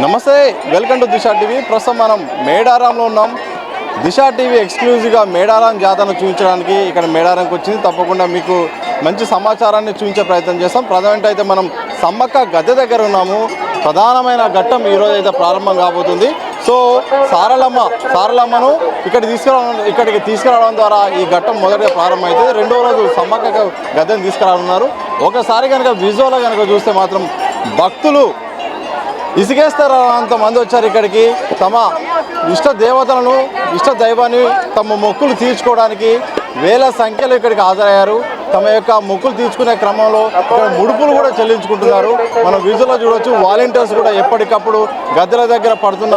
నమస్తే, welcome to Disha TV. ప్రస్తుతం మనం మేడారంలో ఉన్నాం. దిశ టీవీ ఎక్స్క్లూజివ్గా మేడారం జాతరను చూపించడానికి ఇక్కడ మేడారంకి వచ్చింది. తప్పకుండా మీకు మంచి సమాచారాన్ని చూపించే ప్రయత్నం చేస్తాం. ప్రధానంగా అయితే మనం సమ్మక్క గద్దె దగ్గర ఉన్నాము. ప్రధానమైన ఘట్టం ఈరోజు అయితే ప్రారంభం కాబోతుంది. సో సారలమ్మను ఇక్కడికి తీసుకురావడం ద్వారా ఈ ఘట్టం మొదటిగా ప్రారంభమవుతుంది. రెండో రోజు సమ్మక్క గద్దెను తీసుకురానున్నారు. ఒకసారి కనుక విజువల్గా కనుక చూస్తే మాత్రం భక్తులు ఇసుకేస్తారు అంతమంది వచ్చారు ఇక్కడికి. తమ ఇష్ట దేవతలను ఇష్ట దైవాన్ని తమ మొక్కులు తీర్చుకోవడానికి వేల సంఖ్యలో ఇక్కడికి హాజరయ్యారు. తమ యొక్క మొక్కులు తీర్చుకునే క్రమంలో ఇక్కడ ముడుపులు కూడా చెల్లించుకుంటున్నారు. మనం విజువల్లో చూడవచ్చు. వాలంటీర్స్ కూడా ఎప్పటికప్పుడు గద్దెల దగ్గర పడుతున్న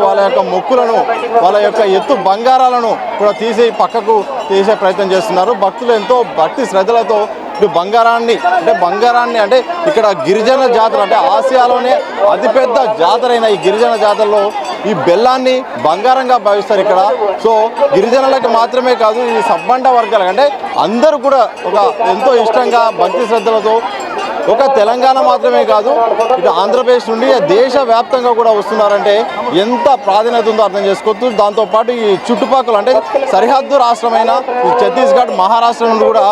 వాళ్ళ యొక్క మొక్కులను, వాళ్ళ యొక్క ఎత్తు బంగారాలను కూడా తీసి పక్కకు తీసే ప్రయత్నం చేస్తున్నారు. భక్తులు ఎంతో భక్తి శ్రద్ధలతో బంగారాన్ని అంటే ఇక్కడ గిరిజన జాతర అంటే ఆసియాలోనే అతిపెద్ద జాతర అయిన ఈ గిరిజన జాతరలో ఈ బెల్లాన్ని బంగారంగా భావిస్తారు ఇక్కడ. సో గిరిజనులకు మాత్రమే కాదు, ఈ సబ్బండ వర్గాలకు అంటే అందరూ కూడా ఎంతో ఇష్టంగా భక్తి శ్రద్ధలతో ఒక తెలంగాణ మాత్రమే కాదు, ఇటు ఆంధ్రప్రదేశ్ నుండి దేశవ్యాప్తంగా కూడా వస్తున్నారంటే ఎంత ప్రాధాన్యత ఉందో అర్థం చేసుకోవచ్చు. దాంతోపాటు ఈ చుట్టుపక్కల అంటే సరిహద్దు రాష్ట్రమైన ఈ ఛత్తీస్గఢ్, మహారాష్ట్ర నుండి కూడా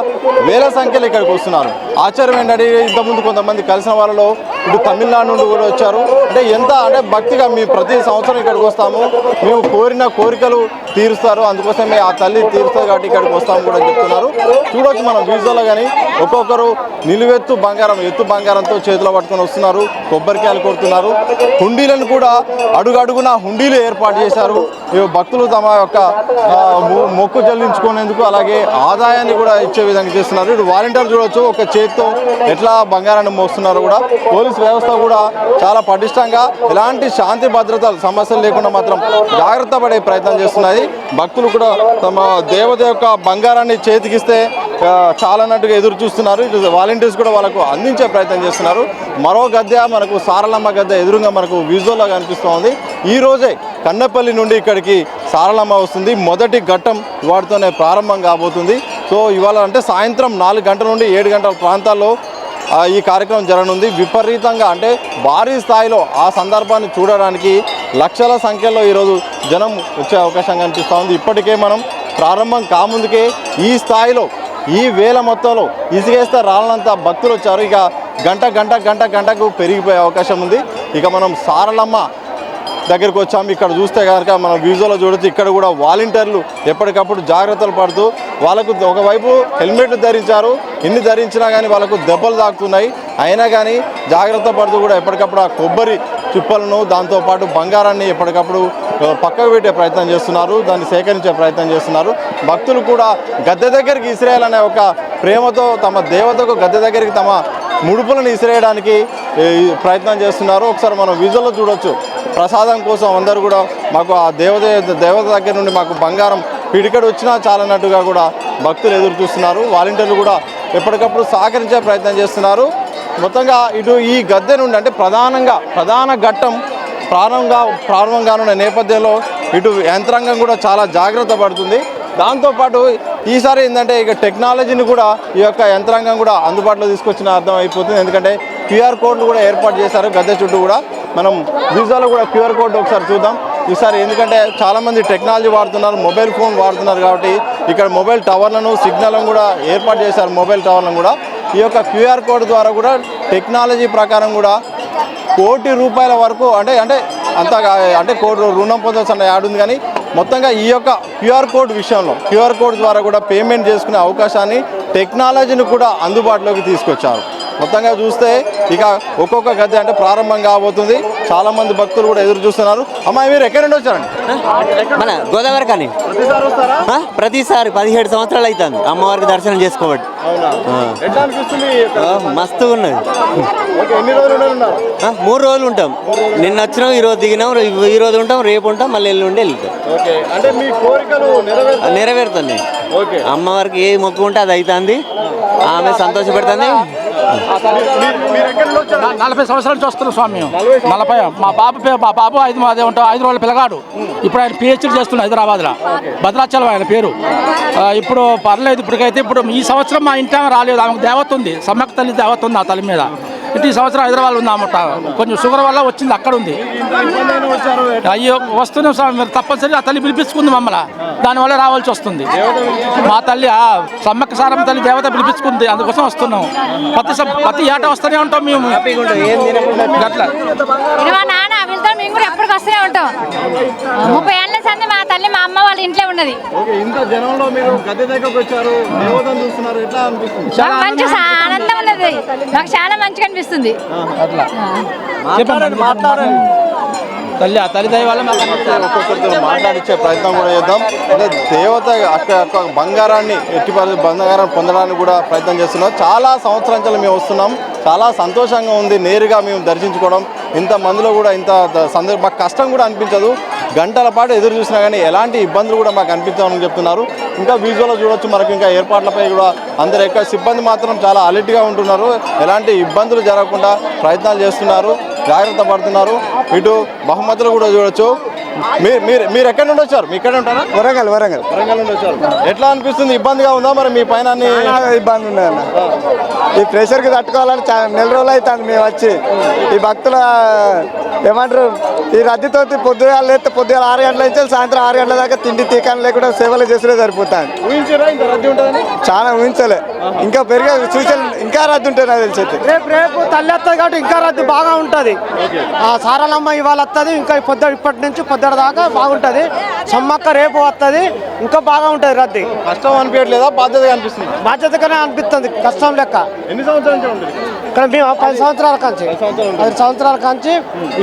వేల సంఖ్యలో ఇక్కడికి వస్తున్నారు. ఆశ్చర్యం ఏంటంటే ఇంతకుముందు కొంతమంది కలిసిన వాళ్ళలో ఇటు తమిళనాడు నుండి కూడా వచ్చారు. అంటే భక్తిగా మేము ప్రతి సంవత్సరం ఇక్కడికి వస్తాము, మేము కోరిన కోరికలు తీరుస్తారు, అందుకోసమే ఆ తల్లి తీరుస్తుంది కాబట్టి ఇక్కడికి వస్తాము కూడా చెప్తున్నారు. చూడవచ్చు మనం విజువల్లో కానీ ఒక్కొక్కరు నిలువెత్తు ఎత్తు బంగారంతో చేతిలో పట్టుకొని వస్తున్నారు. కొబ్బరికాయలు కొడుతున్నారు. హుండీలను కూడా అడుగడుగున హుండీలు ఏర్పాటు చేశారు. భక్తులు తమ యొక్క మొక్కు చెల్లించుకునేందుకు అలాగే ఆదాయాన్ని కూడా ఇచ్చే విధంగా చేస్తున్నారు. ఇటు వాలంటీర్ చూడవచ్చు, ఒక చేతితో ఎట్లా బంగారాన్ని మోస్తున్నారు కూడా. పోలీస్ వ్యవస్థ కూడా చాలా పటిష్టంగా ఎలాంటి శాంతి భద్రతల సమస్యలు లేకుండా మాత్రం జాగ్రత్త పడే ప్రయత్నం చేస్తున్నాయి. భక్తులు కూడా తమ దేవత యొక్క బంగారాన్ని చేతికిస్తే చాలన్నట్టుగా ఎదురు చూస్తున్నారు. ఇటు వాలంటీర్స్ కూడా వాళ్ళకు అందించే ప్రయత్నం చేస్తున్నారు. మరో గద్దె మనకు సారలమ్మ గద్దె ఎదురుగా మనకు విజువల్గా కనిపిస్తూ ఉంది. ఈ రోజే కన్నెపల్లి నుండి ఇక్కడికి సారలమ్మ వస్తుంది. మొదటి ఘట్టం వాటితోనే ప్రారంభం కాబోతుంది. సో ఇవాళ అంటే సాయంత్రం 4 గంటల నుండి 7 గంటల ప్రాంతాల్లో ఈ కార్యక్రమం జరగనుంది. విపరీతంగా అంటే భారీ స్థాయిలో ఆ సందర్భాన్ని చూడడానికి లక్షల సంఖ్యలో ఈరోజు జనం వచ్చే అవకాశం కనిపిస్తూ ఉంది. ఇప్పటికే మనం ప్రారంభం కాముందుకే ఈ స్థాయిలో ఈ వేల మొత్తంలో ఇసుకేస్తే రాలనంత భక్తులు వచ్చారు. ఇక గంటకు పెరిగిపోయే అవకాశం ఉంది. ఇక మనం సారలమ్మ దగ్గరికి వచ్చాము. ఇక్కడ చూస్తే కనుక మనం విజువల్లో చూడొచ్చు. ఇక్కడ కూడా వాలంటీర్లు ఎప్పటికప్పుడు జాగ్రత్తలు పడుతూ వాళ్ళకు ఒకవైపు హెల్మెట్లు ధరించారు. ఎన్ని ధరించినా కానీ వాళ్ళకు దెబ్బలు తాకుతున్నాయి. అయినా కానీ జాగ్రత్త పడుతూ కూడా ఎప్పటికప్పుడు ఆ కొబ్బరి చిప్పలను దాంతోపాటు బంగారాన్ని ఎప్పటికప్పుడు పక్కకు పెట్టే ప్రయత్నం చేస్తున్నారు. దాన్ని సేకరించే ప్రయత్నం చేస్తున్నారు. భక్తులు కూడా గద్దె దగ్గరికి ఇసిరేయాలనే ఒక ప్రేమతో తమ దేవతకు గద్దె దగ్గరికి తమ ముడుపులను ఇసిరేయడానికి ప్రయత్నం చేస్తున్నారు. ఒకసారి మనం విజువల్లో చూడొచ్చు. ప్రసాదం కోసం అందరూ కూడా మాకు ఆ దేవత దగ్గర నుండి మాకు బంగారం పిడికడు వచ్చినా చాలన్నట్టుగా కూడా భక్తులు ఎదురు చూస్తున్నారు. వాలంటీర్లు కూడా ఎప్పటికప్పుడు సహకరించే ప్రయత్నం చేస్తున్నారు. మొత్తంగా ఇటు ఈ గద్దె నుండి అంటే ప్రధాన ఘట్టం ప్రారంభం కానున్న నేపథ్యంలో ఇటు యంత్రాంగం కూడా చాలా జాగ్రత్త పడుతుంది. దాంతోపాటు ఈసారి ఏంటంటే ఇక టెక్నాలజీని కూడా ఈ యొక్క యంత్రాంగం కూడా అందుబాటులో తీసుకొచ్చిన అర్థం అయిపోతుంది. ఎందుకంటే QR కోడ్లు కూడా ఏర్పాటు చేశారు గద్దె చుట్టూ కూడా. మనం విజువల్లో కూడా QR కోడ్ ఒకసారి చూద్దాం ఈసారి. ఎందుకంటే చాలామంది టెక్నాలజీ వాడుతున్నారు, మొబైల్ ఫోన్ వాడుతున్నారు కాబట్టి ఇక్కడ మొబైల్ టవర్లను సిగ్నల్లను కూడా ఏర్పాటు చేశారు. మొబైల్ టవర్లను కూడా ఈ యొక్క QR కోడ్ ద్వారా కూడా టెక్నాలజీ ప్రకారం కూడా ₹1,00,00,000 వరకు అంటే కోటి రుణం పొందొచ్చు అన్న యాడ్ ఉంది. కానీ మొత్తంగా ఈ యొక్క QR కోడ్ ద్వారా కూడా పేమెంట్ చేసుకునే అవకాశాన్ని టెక్నాలజీని కూడా అందుబాటులోకి తీసుకొచ్చారు. మొత్తంగా చూస్తే ఇక ఒక్కొక్క గద్దె అంటే ప్రారంభం కాబోతుంది. చాలా మంది భక్తులు కూడా ఎదురు చూస్తున్నారు. అమ్మాయి మీరు ఎక్కడి నుండి వచ్చారండి? మన గోదావరి కానీ ప్రతిసారి 17 సంవత్సరాలు అవుతుంది అమ్మవారికి దర్శనం చేసుకోబట్టి. మస్తు ఉన్నది. 3 రోజులు ఉంటాం. నిన్న వచ్చినాం, ఈరోజు దిగినాం, ఈ రోజు ఉంటాం, రేపు ఉంటాం, మళ్ళీ ఎల్లుండి వెళ్తాం. నెరవేరుతుంది. అమ్మవారికి ఏ మొక్కు ఉంటే అది అవుతుంది. ఆమె సంతోషపెడుతుంది. 40 సంవత్సరాల నుంచి వస్తున్నాం స్వామి. 40. మా బాబు 5 రోజుల పిల్లగాడు. ఇప్పుడు ఆయన PhD చేస్తున్నాడు హైదరాబాద్లో. భద్రాచలం ఆయన పేరు. ఇప్పుడు పర్లేదు. ఇప్పుడు ఈ సంవత్సరం మా ఇంటి రాలేదు. ఆమెకు దేవత ఉంది, సమ్మక్క తల్లి దేవత ఉంది ఆ తల్లి మీద. ఇటు ఈ సంవత్సరం హైదరాబాద్ ఉంది అన్నమాట. కొంచెం షుగర్ వల్ల వచ్చింది, అక్కడ ఉంది. అయ్యో వస్తున్నాం స్వామి, మీరు తప్పనిసరిగా ఆ తల్లి పిలిపించుకుంది మమ్మల్ని, దానివల్ల రావాల్సి వస్తుంది. మా తల్లి సమ్మక్క సారమ్మ తల్లి దేవత పిలిపించుకుంది, అందుకోసం వస్తున్నాం. ప్రతి ఏటా వస్తూనే ఉంటాం మేము. అట్లా మా నాన్న వీళ్ళతో మేము కూడా ఎప్పటికి వస్తూనే ఉంటాం. 30 ఏళ్ళ సంది మా తల్లి మా అమ్మ వాళ్ళ ఇంట్లో ఉన్నది. మంచి ఆనందం ఉన్నది, నాకు చాలా మంచిగా అనిపిస్తుంది. తల్లి ఆ తల్లి దయ వల్ల ఒక్కొక్కరితో మాట్లాడించే ప్రయత్నం కూడా చేద్దాం. అంటే దేవత అక్కడ బంగారాన్ని బంగారాన్ని పొందడానికి కూడా ప్రయత్నం చేస్తున్నాం. చాలా సంవత్సరాల మేము వస్తున్నాం, చాలా సంతోషంగా ఉంది నేరుగా మేము దర్శించుకోవడం. ఇంతమందిలో కూడా ఇంత మాకు కష్టం కూడా అనిపించదు. గంటల పాటు ఎదురు చూసినా కానీ ఎలాంటి ఇబ్బందులు కూడా మాకు అనిపించామని చెప్తున్నారు. ఇంకా విజువల్లో చూడొచ్చు మనకు, ఇంకా ఏర్పాట్లపై కూడా అందరు ఎక్కడ సిబ్బంది మాత్రం చాలా అలర్ట్గా ఉంటున్నారు. ఎలాంటి ఇబ్బందులు జరగకుండా ప్రయత్నాలు చేస్తున్నారు, జాగ్రత్త పడుతున్నారు. ఇటు బహుమతులు కూడా చూడొచ్చు. మీరు ఎక్కడి నుండి వచ్చారు? మీ ఇక్కడ ఉంటారా? వరంగల్ నుండి వచ్చారు. ఎట్లా అనిపిస్తుంది? ఇబ్బందిగా ఉందా మరి మీ పైన? ఇబ్బంది ఉండదన్న, ఈ ప్రెషర్కి తట్టుకోవాలని నెల రోజులు అవుతుంది మేము వచ్చి. ఈ భక్తుల ఏమంటారు, ఈ రద్దీతో పొద్దుగా లేకపోతే పొద్దుగా 6 గంటల నుంచి సాయంత్రం 6 గంటల దాకా తిండి తీకాని లేకుండా సేవలు చేసినా సరిపోతాను. ఊహించారా ఇంత రద్దీ ఉంటుందని? చాలా ఊహించలే, ఇంకా పెరిగే సూచనలు ఇంకా రద్దీ ఉంటుంది నాకు తెలిసి. రేపు తల్లి వస్తుంది కాబట్టి ఇంకా రద్దీ బాగా ఉంటుంది. సారాలమ్మ ఇవాళ వస్తుంది, ఇంకా ఇప్పటి నుంచి పొద్దున దాకా బాగుంటుంది. సమ్మక్క రేపు వస్తుంది, ఇంకా బాగా ఉంటుంది రద్దీ. కష్టం అనిపించట్లేదా? బాధ్యతగా అనిపిస్తుంది? బాధ్యతగానే అనిపిస్తుంది, కష్టం లెక్క. ఎన్ని సంవత్సరాల నుంచి ఉంటుంది ఇక్కడ? మేము 10 సంవత్సరాల కాంచి, 10 సంవత్సరాల కాంచి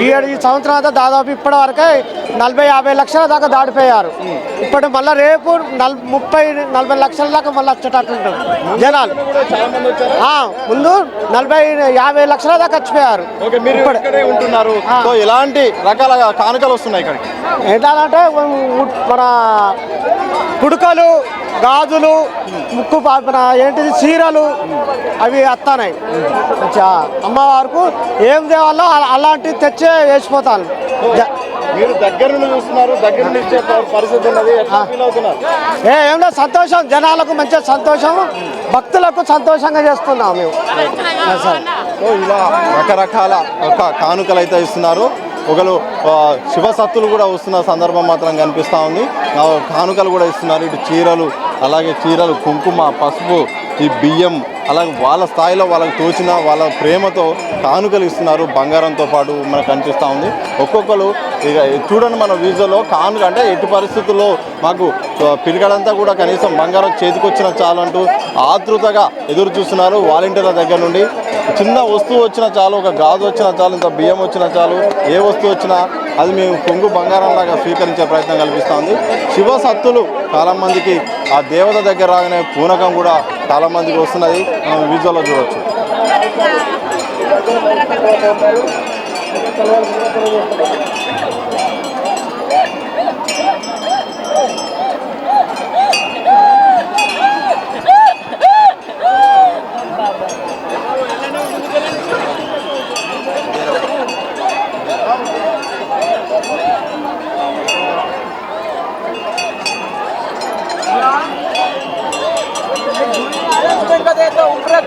ఈ సంవత్సరాలు దాదాపు ఇప్పటి వరకే 40-50 లక్షల దాకా దాడిపోయారు. ఇప్పుడు మళ్ళీ రేపు 30-40 లక్షల దాకా మళ్ళీ వచ్చేటట్టు ఉంటుంది జనాలు. ముందు 40-50 లక్షల దాకా వచ్చిపోయారు. ఉంటున్నారు. ఎలాంటి రకాల కానుకలు వస్తున్నాయి ఇక్కడికి? ఏంటంటే మన పుడకలు, గాజులు, ముక్కు ఏంటిది చీరలు అవి వస్తున్నాయి. అమ్మవారికి ఏం తేవాలో అలాంటివి తెచ్చే వేసిపోతాను. మీరు దగ్గర నుండి చూస్తున్నారు, దగ్గర నుండి ఇచ్చే పరిస్థితి ఉన్నది. ఏమన్నా సంతోషం, జనాలకు మంచిగా సంతోషం, భక్తులకు సంతోషంగా చేస్తున్నాం మేము. ఇలా రకరకాల కానుకలు అయితే ఇస్తున్నారు. ఒకరు శివసత్తులు కూడా వస్తున్న సందర్భం మాత్రం కనిపిస్తూ ఉంది. కానుకలు కూడా ఇస్తున్నారు. ఇటు చీరలు, అలాగే చీరలు, కుంకుమ, పసుపు, ఈ బియ్యం, అలాగే వాళ్ళ స్థాయిలో వాళ్ళకి తోచిన వాళ్ళ ప్రేమతో కానుకలు ఇస్తున్నారు. బంగారంతో పాటు మనకు కనిపిస్తూ ఉంది. ఒక్కొక్కరు ఇక చూడండి మన వీజులో కానుక అంటే ఎట్టి పరిస్థితుల్లో మాకు పిరిగడంతా కూడా కనీసం బంగారం చేతికొచ్చిన చాలు అంటూ ఆతృతగా ఎదురు చూస్తున్నారు. వాలంటీర్ల దగ్గర నుండి చిన్న వస్తువు వచ్చినా చాలు, ఒక గాజు వచ్చినా చాలు, ఇంత బియ్యం వచ్చినా చాలు, ఏ వస్తువు వచ్చినా అది మేము కొంగు బంగారంలాగా స్వీకరించే ప్రయత్నం కల్పిస్తుంది. శివసత్తులు చాలామందికి ఆ దేవత దగ్గర రాగానే పూనకం కూడా చాలామందికి వస్తున్నది. మనం విజువల్లో చూడవచ్చు.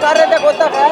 कार्य होता है।